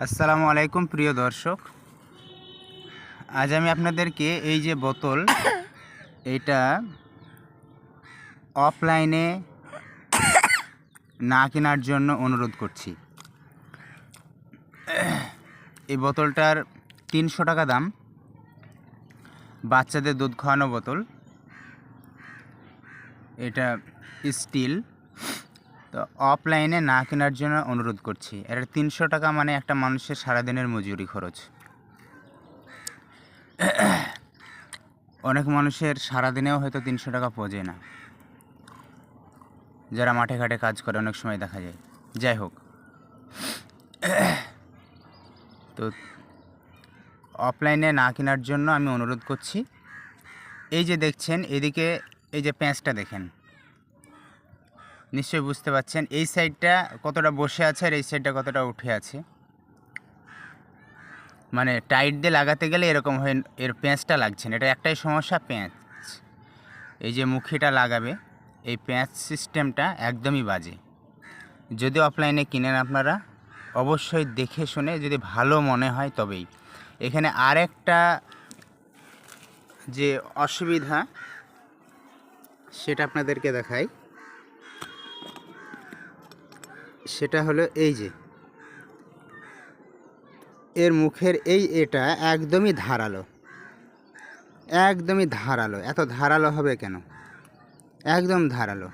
আসসালামু আলাইকুম প্রিয় দর্শক, আজ আমি আপনাদেরকে এই যে বোতল এটা অফলাইনে না কেনার জন্য অনুরোধ করছি। এই বোতলটার 300 টাকা দাম, বাচ্চাদের দুধ খাওয়ানো বোতল। এটা স্টিল, তো অফলাইনে না কেনার জন্য অনুরোধ করছি। এটা 300 টাকা মানে একটা মানুষের সারাদিনের মজুরি খরচ। অনেক মানুষের সারাদিনেও হয়তো 300 টাকা পৌঁছে না, যারা মাঠে ঘাটে কাজ করে অনেক সময় দেখা যায়। যাই হোক, তো অফলাইনে না কেনার জন্য আমি অনুরোধ করছি। এই যে দেখছেন এদিকে, এই যে প্যাঁচটা দেখেন, নিশ্চয়ই বুঝতে পারছেন এই সাইডটা কতটা বসে আছে আর এই সাইডটা কতটা উঠে আছে। মানে টাইট দিয়ে লাগাতে গেলে এরকম হয়ে এর প্যাঁচটা লাগছে না। এটা একটাই সমস্যা, প্যাঁচ। এই যে মুখিটা লাগাবে, এই প্যাঁচ সিস্টেমটা একদমই বাজে। যদি অফলাইনে কিনেন আপনারা অবশ্যই দেখে শুনে, যদি ভালো মনে হয় তবেই। এখানে আরেকটা যে অসুবিধা সেটা আপনাদেরকে দেখাই। সেটা হলো এই যে এর মুখের এটা একদমই ধারালো, একদমই ধারালো। এত ধারালো হবে কেন? একদম ধারালো।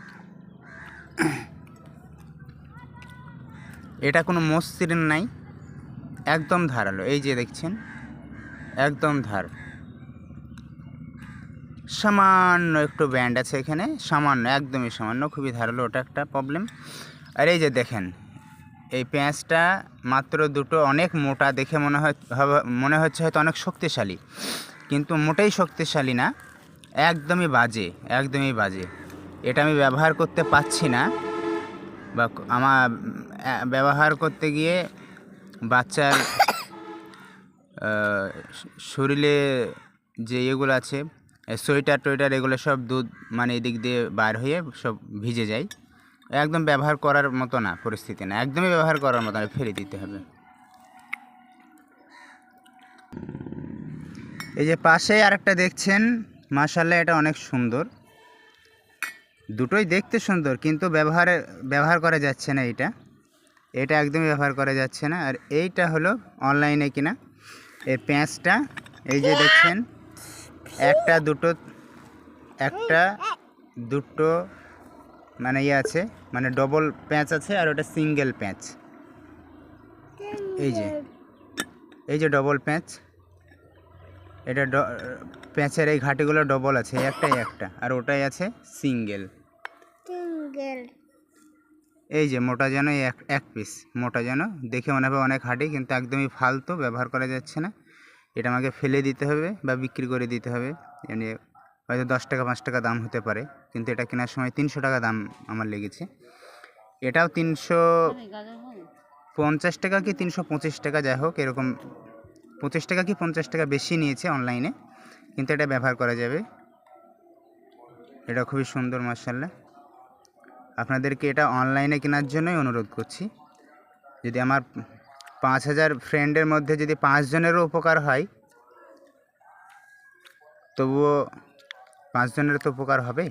এটা কোনো মসৃণ নাই, একদম ধারালো। এই যে দেখছেন, একদম ধার। সামান্য একটু ব্যান্ড আছে এখানে, সামান্য, একদমই সামান্য, খুবই ধারালো। ওটা একটা প্রবলেম। আর এই যে দেখেন, এই পেঁয়াজটা মাত্র দুটো, অনেক মোটা দেখে মনে হচ্ছে হয়তো অনেক শক্তিশালী, কিন্তু মোটেই শক্তিশালী না, একদমই বাজে, একদমই বাজে। এটা আমি ব্যবহার করতে পারছি না, বা আমার ব্যবহার করতে গিয়ে বাচ্চার শরীরে যে এগুলো আছে, সোয়েটার টোয়েটার, এগুলো সব দুধ মানে এদিক দিয়ে বার হয়ে সব ভিজে যায়। একদম ব্যবহার করার মতো না, পরিস্থিতি না, একদমই ব্যবহার করার মতো না, ফেলে দিতে হবে। এই যে পাশে আরেকটা দেখছেন, মাশাআল্লাহ, এটা অনেক সুন্দর। দুটোই দেখতে সুন্দর, কিন্তু ব্যবহার করা যাচ্ছে না। এটা একদমই ব্যবহার করা যাচ্ছে না। আর এইটা হলো অনলাইনে কিনা এই প্যাঁচটা। এই যে দেখছেন, একটা দুটো মানে ইয়ে আছে, মানে ডবল প্যাঁচ আছে, আর ওটা সিঙ্গেল প্যাঁচ। এই যে ডবল প্যাঁচ, এটা প্যাঁচের এই ঘাটিগুলো ডবল আছে, একটাই একটা, আর ওটাই আছে সিঙ্গেল। এই যে মোটা যেন এক পিস মোটা, যেন দেখে মনে হবে অনেক হাঁটি, কিন্তু একদমই ফালতু, ব্যবহার করা যাচ্ছে না। এটা আমাকে ফেলে দিতে হবে বা বিক্রি করে দিতে হবে। মানে হয়তো 10 টাকা 5 টাকা দাম হতে পারে, কিন্তু এটা কেনার সময় 300 টাকা দাম আমার লেগেছে। এটাও 350 টাকা কি 325 টাকা, যাই হোক, এরকম 25 টাকা কি 50 টাকা বেশি নিয়েছে অনলাইনে, কিন্তু এটা ব্যবহার করা যাবে। এটা খুবই সুন্দর, মাশাআল্লাহ। আপনাদেরকে এটা অনলাইনে কেনার জন্যই অনুরোধ করছি। যদি আমার 5000 ফ্রেন্ডের মধ্যে যদি 5 জনেরও উপকার হয়, তবুও 5 জনের তো উপকার হবে।